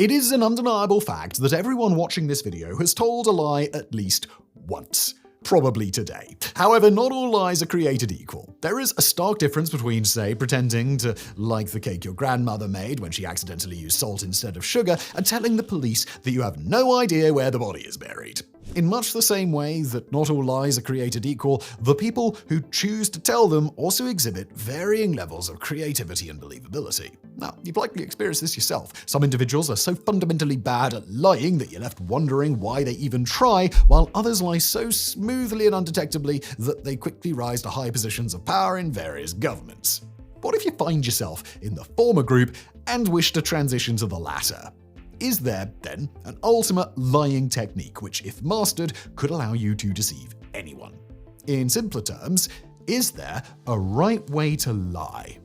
It is an undeniable fact that everyone watching this video has told a lie at least once. Probably today. However, not all lies are created equal. There is a stark difference between, say, pretending to like the cake your grandmother made when she accidentally used salt instead of sugar, and telling the police that you have no idea where the body is buried. In much the same way that not all lies are created equal, the people who choose to tell them also exhibit varying levels of creativity and believability. Now, you've likely experienced this yourself. Some individuals are so fundamentally bad at lying that you're left wondering why they even try, while others lie so smoothly and undetectably that they quickly rise to high positions of power in various governments. What if you find yourself in the former group and wish to transition to the latter? Is there, then, an ultimate lying technique which, if mastered, could allow you to deceive anyone? In simpler terms, is there a right way to lie?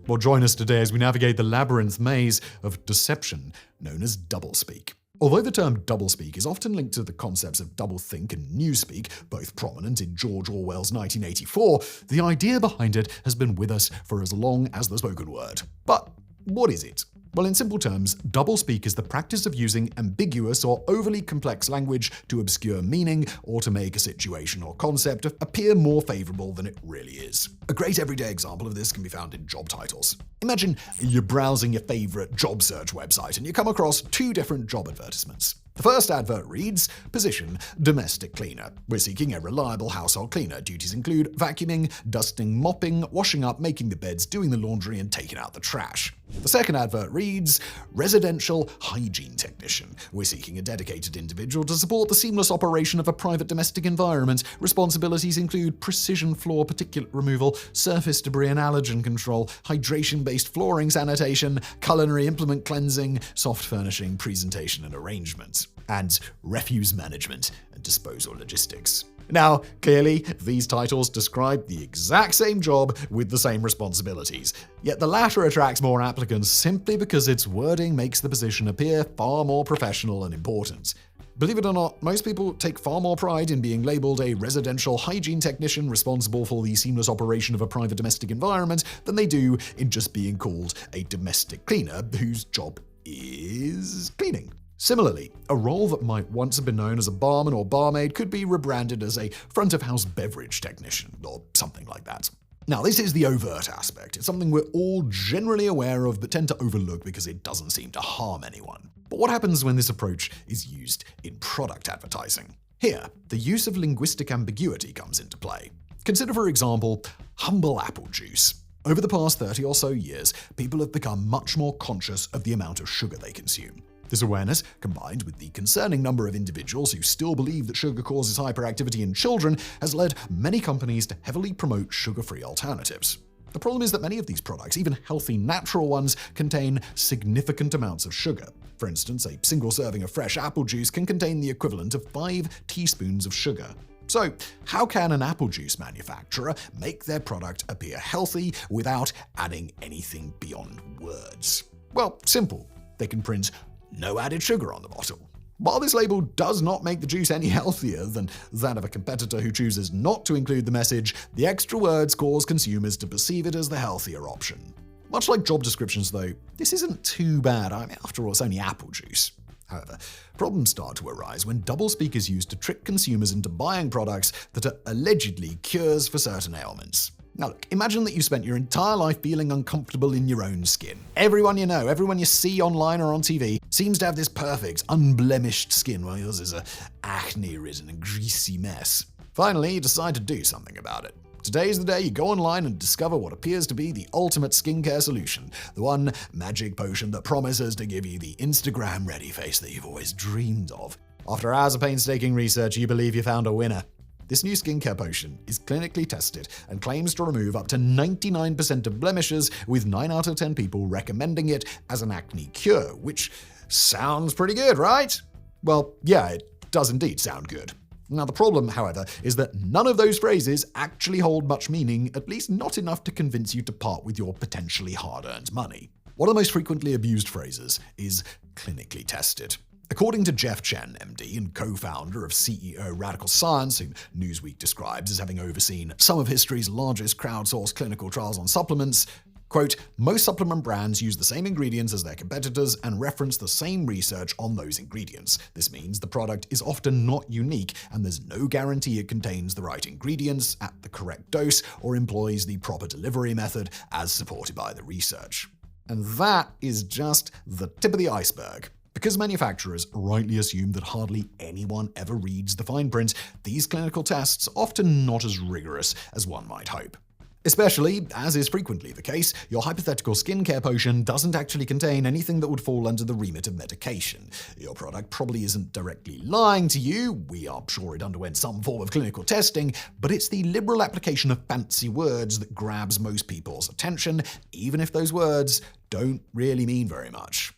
Well, join us today as we navigate the labyrinth maze of deception known as doublespeak. Although the term doublespeak is often linked to the concepts of doublethink and newspeak, both prominent in George Orwell's 1984, the idea behind it has been with us for as long as the spoken word. But what is it? Well, in simple terms, doublespeak is the practice of using ambiguous or overly complex language to obscure meaning or to make a situation or concept appear more favorable than it really is. A great everyday example of this can be found in job titles. Imagine you're browsing your favorite job search website and you come across two different job advertisements. The first advert reads, position, domestic cleaner. We're seeking a reliable household cleaner. Duties include vacuuming, dusting, mopping, washing up, making the beds, doing the laundry, and taking out the trash. The second advert reads, residential hygiene technician. We're seeking a dedicated individual to support the seamless operation of a private domestic environment. Responsibilities include precision floor particulate removal, surface debris and allergen control, hydration-based flooring sanitation, culinary implement cleansing, soft furnishing, presentation and arrangement, and refuse management and disposal logistics. Now, clearly, these titles describe the exact same job with the same responsibilities, yet the latter attracts more applicants simply because its wording makes the position appear far more professional and important. Believe it or not, most people take far more pride in being labeled a residential hygiene technician responsible for the seamless operation of a private domestic environment than they do in just being called a domestic cleaner whose job is cleaning. Similarly, a role that might once have been known as a barman or barmaid could be rebranded as a front-of-house beverage technician, or something like that. Now, this is the overt aspect. It's something we're all generally aware of but tend to overlook because it doesn't seem to harm anyone. But what happens when this approach is used in product advertising? Here, the use of linguistic ambiguity comes into play. Consider, for example, humble apple juice. Over the past 30 or so years, people have become much more conscious of the amount of sugar they consume. This awareness, combined with the concerning number of individuals who still believe that sugar causes hyperactivity in children, has led many companies to heavily promote sugar-free alternatives. The problem is that many of these products, even healthy natural ones, contain significant amounts of sugar. For instance, a single serving of fresh apple juice can contain the equivalent of 5 teaspoons of sugar. So, how can an apple juice manufacturer make their product appear healthy without adding anything beyond words? Well, simple. They can print no added sugar on the bottle. While this label does not make the juice any healthier than that of a competitor who chooses not to include the message, the extra words cause consumers to perceive it as the healthier option. Much like job descriptions, though, this isn't too bad. After all, it's only apple juice. However, problems start to arise when doublespeak is used to trick consumers into buying products that are allegedly cures for certain ailments. Now look, imagine that you spent your entire life feeling uncomfortable in your own skin. Everyone you know, everyone you see online or on TV, seems to have this perfect, unblemished skin, while yours is a acne-ridden and greasy mess. Finally, you decide to do something about it. Today's the day you go online and discover what appears to be the ultimate skincare solution, the one magic potion that promises to give you the Instagram-ready face that you've always dreamed of. After hours of painstaking research, you believe you found a winner. This new skincare potion is clinically tested and claims to remove up to 99% of blemishes, with 9 out of 10 people recommending it as an acne cure, which sounds pretty good, right? Well, yeah, it does indeed sound good. Now, the problem, however, is that none of those phrases actually hold much meaning, at least not enough to convince you to part with your potentially hard-earned money. One of the most frequently abused phrases is clinically tested. According to Jeff Chen, MD, and co-founder of CEO Radical Science, whom Newsweek describes as having overseen some of history's largest crowdsourced clinical trials on supplements, Quote, most supplement brands use the same ingredients as their competitors and reference the same research on those ingredients. This means the product is often not unique, and there's no guarantee it contains the right ingredients at the correct dose or employs the proper delivery method as supported by the research. And that is just the tip of the iceberg. Because manufacturers rightly assume that hardly anyone ever reads the fine print, these clinical tests are often not as rigorous as one might hope. Especially, as is frequently the case, your hypothetical skincare potion doesn't actually contain anything that would fall under the remit of medication. Your product probably isn't directly lying to you, we are sure it underwent some form of clinical testing, but it's the liberal application of fancy words that grabs most people's attention, even if those words don't really mean very much.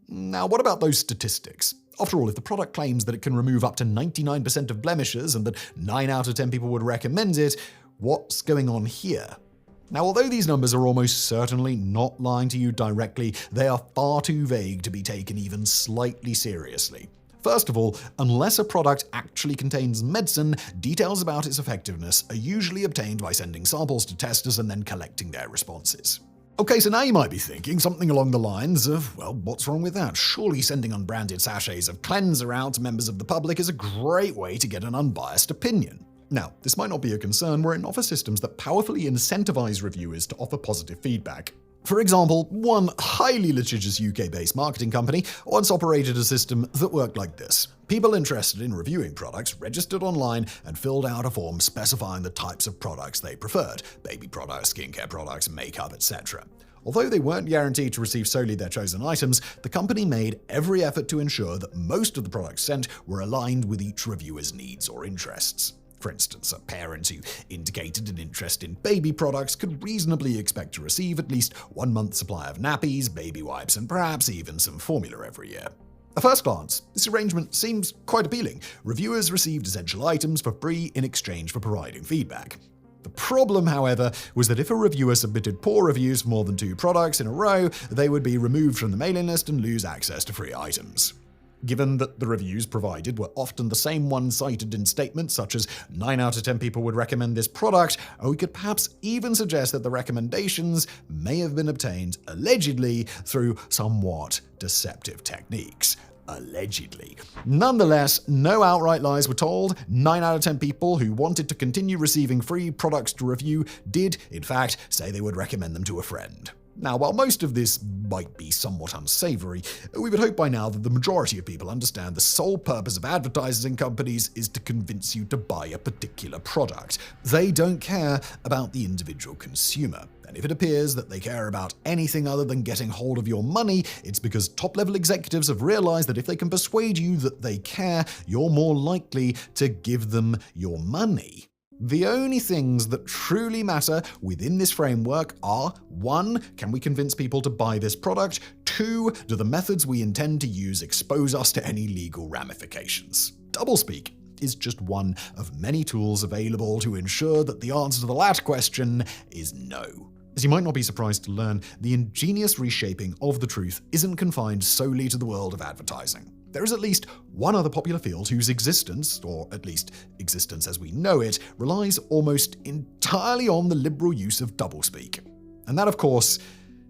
Now, what about those statistics? After all, if the product claims that it can remove up to 99% of blemishes and that 9 out of 10 people would recommend it, what's going on here? Now, although these numbers are almost certainly not lying to you directly, they are far too vague to be taken even slightly seriously. First of all, unless a product actually contains medicine, details about its effectiveness are usually obtained by sending samples to testers and then collecting their responses. Okay, so now you might be thinking something along the lines of, well, what's wrong with that? Surely sending unbranded sachets of cleanser out to members of the public is a great way to get an unbiased opinion. Now, this might not be a concern were it not for systems that powerfully incentivize reviewers to offer positive feedback. For example, one highly litigious UK-based marketing company once operated a system that worked like this. People interested in reviewing products registered online and filled out a form specifying the types of products they preferred: baby products, skincare products, makeup, etc. Although they weren't guaranteed to receive solely their chosen items, the company made every effort to ensure that most of the products sent were aligned with each reviewer's needs or interests. For instance, a parent who indicated an interest in baby products could reasonably expect to receive at least 1 month's supply of nappies, baby wipes, and perhaps even some formula every year. At first glance, this arrangement seems quite appealing. Reviewers received essential items for free in exchange for providing feedback. The problem, however, was that if a reviewer submitted poor reviews for more than 2 products in a row, they would be removed from the mailing list and lose access to free items. Given that the reviews provided were often the same ones cited in statements such as 9 out of 10 people would recommend this product, we could perhaps even suggest that the recommendations may have been obtained, allegedly, through somewhat deceptive techniques. Allegedly. Nonetheless, no outright lies were told. 9 out of 10 people who wanted to continue receiving free products to review did, in fact, say they would recommend them to a friend. Now, while most of this might be somewhat unsavory, we would hope by now that the majority of people understand the sole purpose of advertising companies is to convince you to buy a particular product. They don't care about the individual consumer. And if it appears that they care about anything other than getting hold of your money, it's because top-level executives have realized that if they can persuade you that they care, you're more likely to give them your money. The only things that truly matter within this framework are: 1. Can we convince people to buy this product? 2. Do the methods we intend to use expose us to any legal ramifications? Doublespeak is just one of many tools available to ensure that the answer to the latter question is no. As you might not be surprised to learn, the ingenious reshaping of the truth isn't confined solely to the world of advertising. There is at least one other popular field whose existence, or at least existence as we know it, relies almost entirely on the liberal use of doublespeak. And that, of course,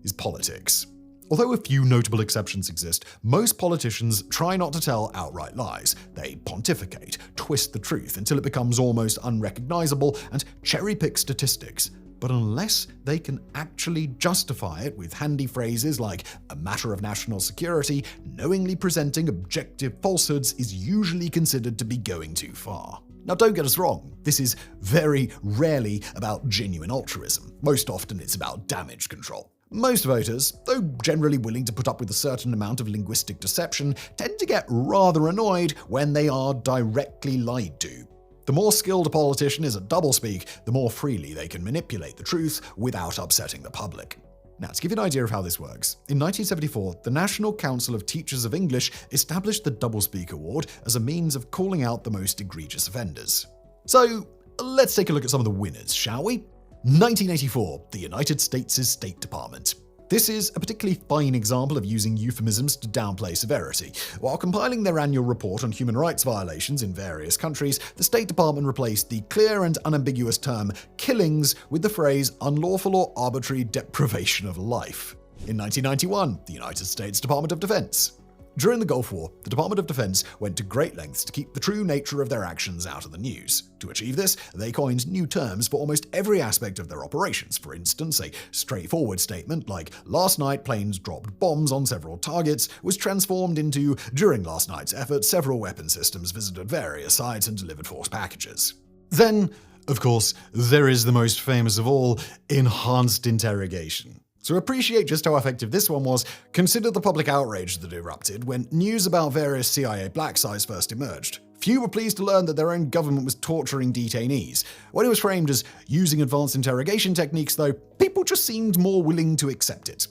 is politics. Although a few notable exceptions exist, most politicians try not to tell outright lies. They pontificate, twist the truth until it becomes almost unrecognizable, and cherry-pick statistics. But unless they can actually justify it with handy phrases like "a matter of national security," knowingly presenting objective falsehoods is usually considered to be going too far. Now, don't get us wrong, this is very rarely about genuine altruism. Most often it's about damage control. Most voters, though generally willing to put up with a certain amount of linguistic deception, tend to get rather annoyed when they are directly lied to. The more skilled a politician is at doublespeak, the more freely they can manipulate the truth without upsetting the public. Now, to give you an idea of how this works, in 1974, the National Council of Teachers of English established the Doublespeak Award as a means of calling out the most egregious offenders. So, let's take a look at some of the winners, shall we? 1984, the United States' State Department. This is a particularly fine example of using euphemisms to downplay severity. While compiling their annual report on human rights violations in various countries, the State Department replaced the clear and unambiguous term killings with the phrase unlawful or arbitrary deprivation of life. In 1991, the United States Department of Defense. During the Gulf War, the Department of Defense went to great lengths to keep the true nature of their actions out of the news. To achieve this, they coined new terms for almost every aspect of their operations. For instance, a straightforward statement like, "Last night planes dropped bombs on several targets," was transformed into, "During last night's effort, several weapon systems visited various sites and delivered force packages." Then, of course, there is the most famous of all, enhanced interrogation. To appreciate just how effective this one was, consider the public outrage that erupted when news about various CIA black sites first emerged. Few were pleased to learn that their own government was torturing detainees. When it was framed as using advanced interrogation techniques, though, people just seemed more willing to accept it.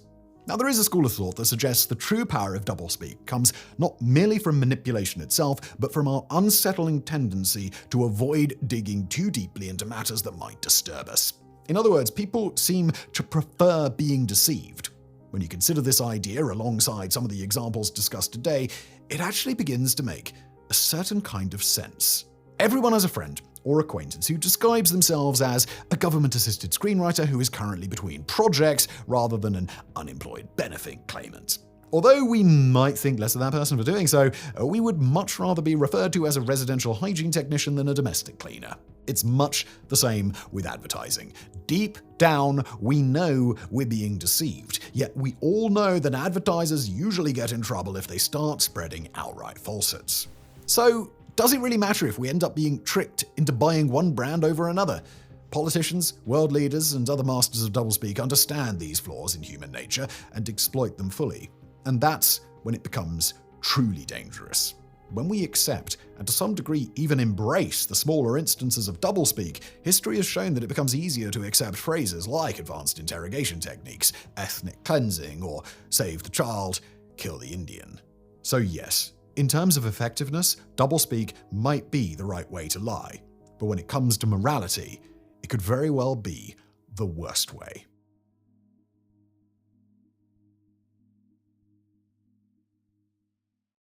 Now, there is a school of thought that suggests the true power of doublespeak comes not merely from manipulation itself, but from our unsettling tendency to avoid digging too deeply into matters that might disturb us. In other words, people seem to prefer being deceived. When you consider this idea alongside some of the examples discussed today, it actually begins to make a certain kind of sense. Everyone has a friend or acquaintance who describes themselves as a government-assisted screenwriter who is currently between projects rather than an unemployed benefit claimant. Although we might think less of that person for doing so, we would much rather be referred to as a residential hygiene technician than a domestic cleaner. It's much the same with advertising. Deep down, we know we're being deceived, yet we all know that advertisers usually get in trouble if they start spreading outright falsehoods. So, does it really matter if we end up being tricked into buying one brand over another? Politicians, world leaders, and other masters of doublespeak understand these flaws in human nature and exploit them fully. And that's when it becomes truly dangerous. When we accept, and to some degree even embrace, the smaller instances of doublespeak, history has shown that it becomes easier to accept phrases like advanced interrogation techniques, ethnic cleansing, or save the child, kill the Indian. So yes, in terms of effectiveness, doublespeak might be the right way to lie. But when it comes to morality, it could very well be the worst way.